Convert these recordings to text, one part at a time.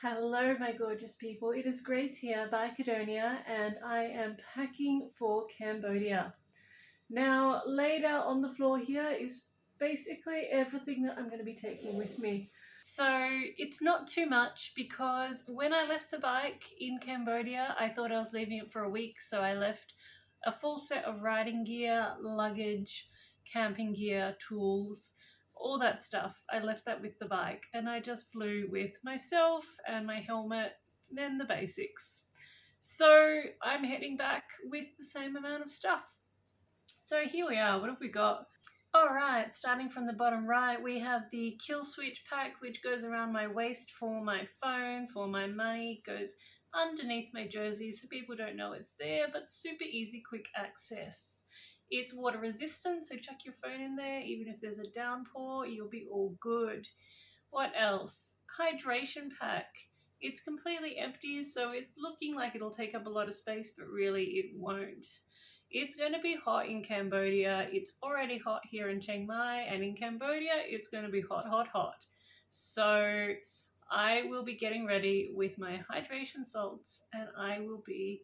Hello my gorgeous people, it is Grace here by Cadonia and I am packing for Cambodia. Now laid out on the floor here is basically everything that I'm going to be taking with me. So it's not too much because when I left the bike in Cambodia I thought I was leaving it for a week, so I left a full set of riding gear, luggage, camping gear, tools, all that stuff. I left that with the bike and I just flew with myself and my helmet, then the basics. So I'm heading back with the same amount of stuff. So here we are, what have we got? Alright, starting from the bottom right, we have the kill switch pack, which goes around my waist for my phone, for my money, goes underneath my jersey so people don't know it's there, but super easy, quick access. It's water resistant, so chuck your phone in there, even if there's a downpour, you'll be all good. What else? Hydration pack. It's completely empty, so it's looking like it'll take up a lot of space, but really it won't. It's going to be hot in Cambodia. It's already hot here in Chiang Mai, and in Cambodia it's going to be hot, hot, hot. So I will be getting ready with my hydration salts and I will be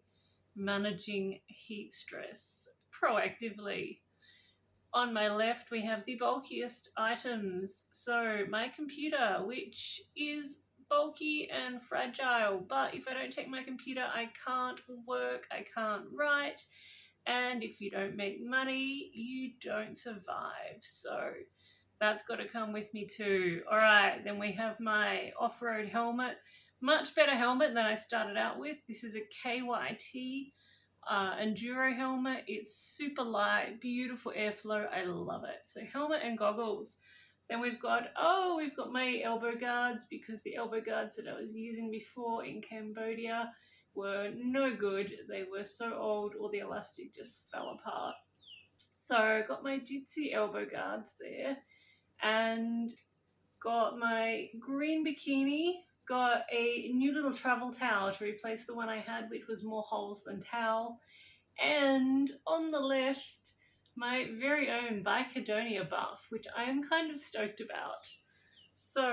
managing heat stress proactively. On my left we have the bulkiest items. So my computer, which is bulky and fragile, but if I don't take my computer I can't work, I can't write, and if you don't make money you don't survive. So that's got to come with me too. Alright, then we have my off-road helmet. Much better helmet than I started out with. This is a KYT Enduro helmet. It's super light, beautiful airflow. I love it. So helmet and goggles. Then we've got my elbow guards, because the elbow guards that I was using before in Cambodia were no good. They were so old, all the elastic just fell apart. So got my Jitsi elbow guards there, and got my green bikini, got a new little travel towel to replace the one I had, which was more holes than towel, and on the left, my very own Bicadonia buff, which I am kind of stoked about. So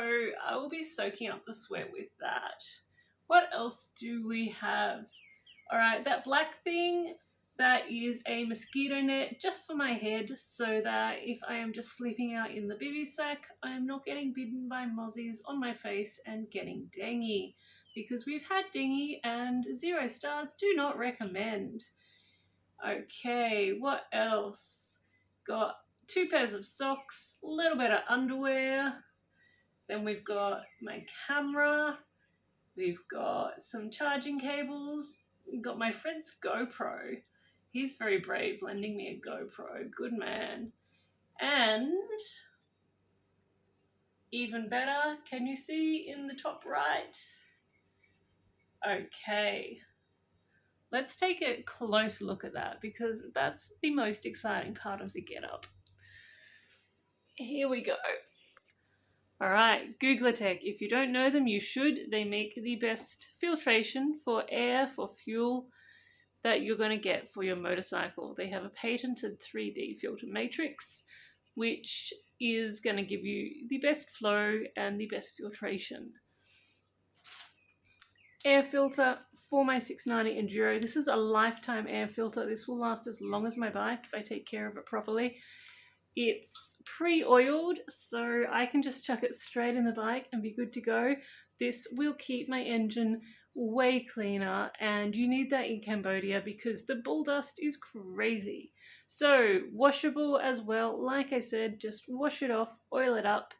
I will be soaking up the sweat with that. What else do we have? Alright, that black thing, that is a mosquito net just for my head, so that if I am just sleeping out in the bivvy sack, I am not getting bitten by mozzies on my face and getting dengue, because we've had dengue and 0 stars, do not recommend. Okay, what else? Got 2 pairs of socks, a little bit of underwear, then we've got my camera, we've got some charging cables, we've got my friend's GoPro. He's very brave, lending me a GoPro. Good man. And even better, can you see in the top right? Okay. Let's take a close look at that, because that's the most exciting part of the getup. Here we go. Alright, Guglatech. If you don't know them, you should. They make the best filtration for air, for fuel, that you're going to get for your motorcycle. They have a patented 3D filter matrix, which is going to give you the best flow and the best filtration. Air filter for my 690 Enduro. This is a lifetime air filter. This will last as long as my bike if I take care of it properly. It's pre-oiled, so I can just chuck it straight in the bike and be good to go. This will keep my engine way cleaner, and you need that in Cambodia because the bull dust is crazy. So washable as well. Like I said, just wash it off, oil it up.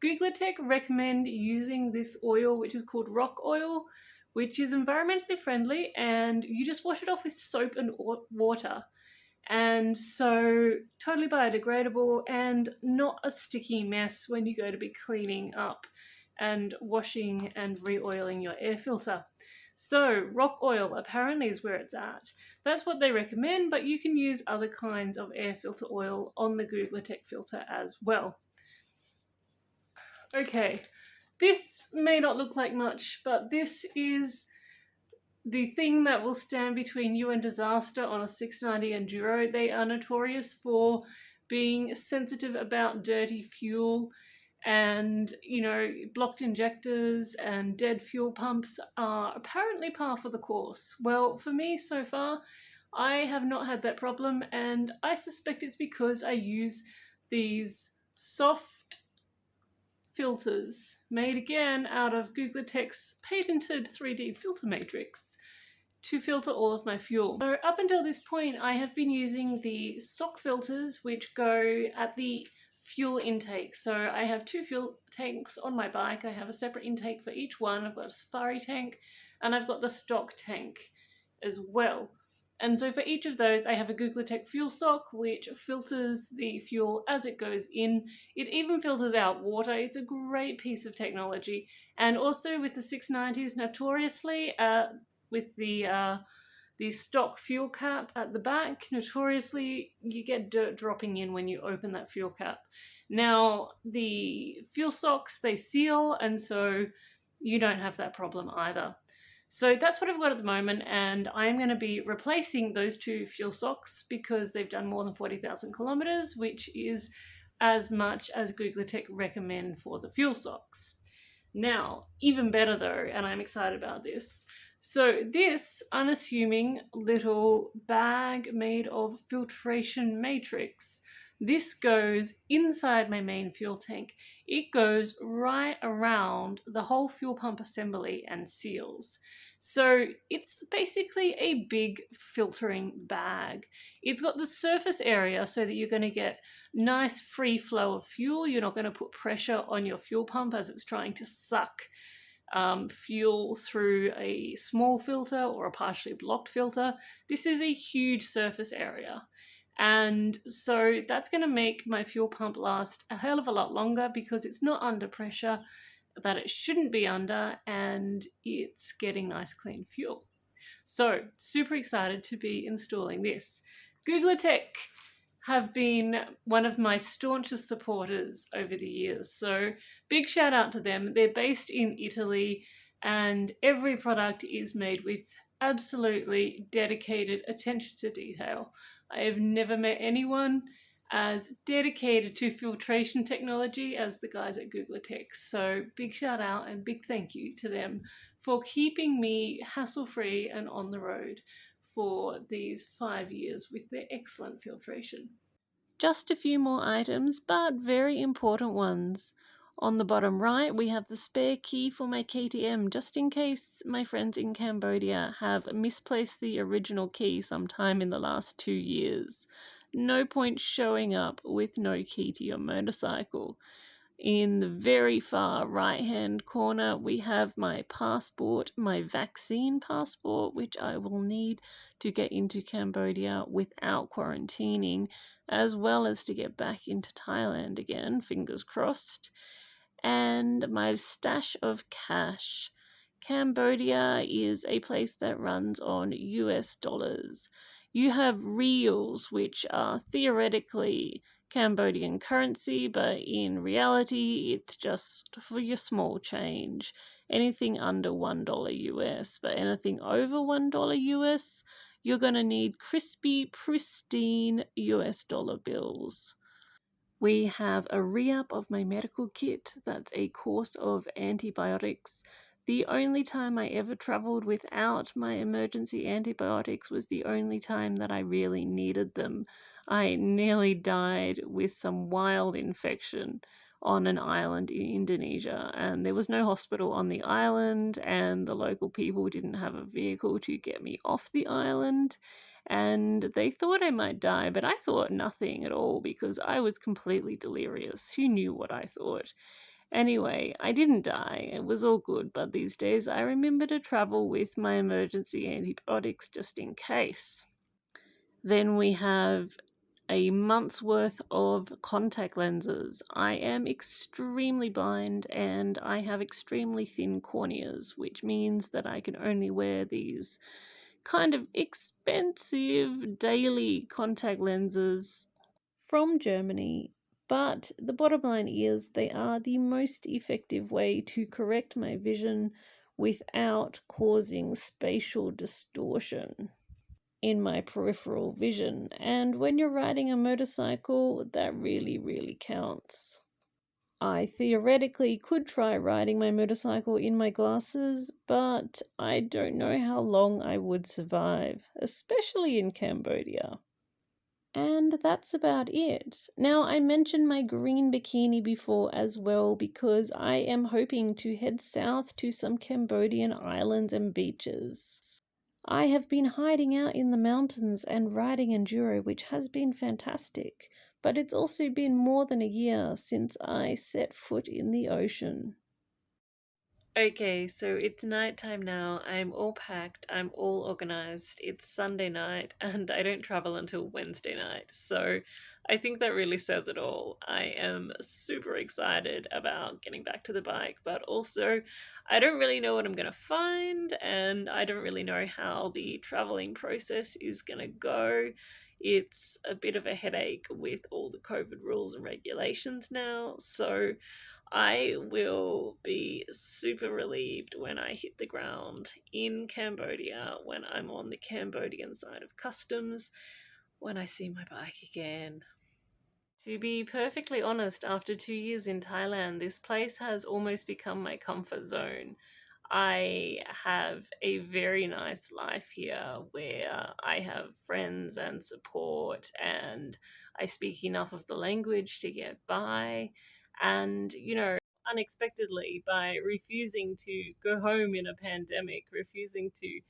Guglatech recommend using this oil, which is called rock oil, which is environmentally friendly, and you just wash it off with soap and water. And so totally biodegradable and not a sticky mess when you go to be cleaning up and washing and re-oiling your air filter. So rock oil apparently is where it's at. That's what they recommend, but you can use other kinds of air filter oil on the Guglatech filter as well. Okay, this may not look like much, but this is the thing that will stand between you and disaster on a 690 Enduro. They are notorious for being sensitive about dirty fuel, And, blocked injectors and dead fuel pumps are apparently par for the course. Well, for me so far, I have not had that problem, and I suspect it's because I use these soft filters made again out of Guglatech's patented 3D filter matrix to filter all of my fuel. So up until this point, I have been using the sock filters, which go at the fuel intake. So I have 2 fuel tanks on my bike. I have a separate intake for each one. I've got a safari tank and I've got the stock tank as well. And so for each of those, I have a Guglatech fuel sock, which filters the fuel as it goes in. It even filters out water. It's a great piece of technology. And also with the 690s, notoriously, with the stock fuel cap at the back, notoriously you get dirt dropping in when you open that fuel cap. Now the fuel socks, they seal, and so you don't have that problem either. So that's what I've got at the moment, and I'm going to be replacing those 2 fuel socks because they've done more than 40,000 kilometers, which is as much as Guglatech recommend for the fuel socks. Now, even better though, and I'm excited about this. So this unassuming little bag made of filtration matrix, this goes inside my main fuel tank. It goes right around the whole fuel pump assembly and seals. So it's basically a big filtering bag. It's got the surface area so that you're going to get nice free flow of fuel. You're not going to put pressure on your fuel pump as it's trying to suck fuel through a small filter or a partially blocked filter. This is a huge surface area. And so that's going to make my fuel pump last a hell of a lot longer because it's not under pressure that it shouldn't be under, and it's getting nice clean fuel. So super excited to be installing this. Guglatech have been one of my staunchest supporters over the years. So big shout out to them. They're based in Italy and every product is made with absolutely dedicated attention to detail. I have never met anyone as dedicated to filtration technology as the guys at Guglatech. So big shout out and big thank you to them for keeping me hassle-free and on the road for these 5 years with their excellent filtration. Just a few more items, but very important ones. On the bottom right, we have the spare key for my KTM, just in case my friends in Cambodia have misplaced the original key sometime in the last 2 years. No point showing up with no key to your motorcycle. In the very far right-hand corner, we have my passport, my vaccine passport, which I will need to get into Cambodia without quarantining, as well as to get back into Thailand again, fingers crossed. And my stash of cash. Cambodia is a place that runs on US dollars. You have reals, which are theoretically Cambodian currency, but in reality, it's just for your small change. Anything under $1 US, but anything over $1 US, you're going to need crispy, pristine US dollar bills. We have a re-up of my medical kit. That's a course of antibiotics. The only time I ever traveled without my emergency antibiotics was the only time that I really needed them. I nearly died with some wild infection on an island in Indonesia, and there was no hospital on the island, and the local people didn't have a vehicle to get me off the island. And they thought I might die, but I thought nothing at all because I was completely delirious. Who knew what I thought? Anyway, I didn't die. It was all good, but these days I remember to travel with my emergency antibiotics just in case. Then we have a month's worth of contact lenses. I am extremely blind and I have extremely thin corneas, which means that I can only wear these kind of expensive daily contact lenses from Germany, but the bottom line is they are the most effective way to correct my vision without causing spatial distortion in my peripheral vision. And when you're riding a motorcycle, that really, really counts. I theoretically could try riding my motorcycle in my glasses, but I don't know how long I would survive, especially in Cambodia. And that's about it. Now, I mentioned my green bikini before as well because I am hoping to head south to some Cambodian islands and beaches. I have been hiding out in the mountains and riding Enduro, which has been fantastic, but it's also been more than a year since I set foot in the ocean. Okay, so it's nighttime now. I'm all packed, I'm all organized. It's Sunday night, and I don't travel until Wednesday night. So I think that really says it all. I am super excited about getting back to the bike, but also I don't really know what I'm going to find, and I don't really know how the traveling process is going to go. It's a bit of a headache with all the COVID rules and regulations now. So I will be super relieved when I hit the ground in Cambodia, when I'm on the Cambodian side of customs, when I see my bike again. To be perfectly honest, after 2 years in Thailand, this place has almost become my comfort zone. I have a very nice life here where I have friends and support, and I speak enough of the language to get by. And, unexpectedly, by refusing to go home in a pandemic, refusing to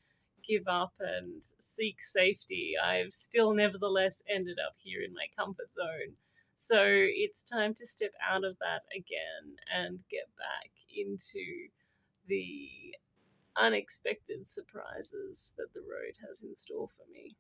give up and seek safety, I've still nevertheless ended up here in my comfort zone. So it's time to step out of that again and get back into the unexpected surprises that the road has in store for me.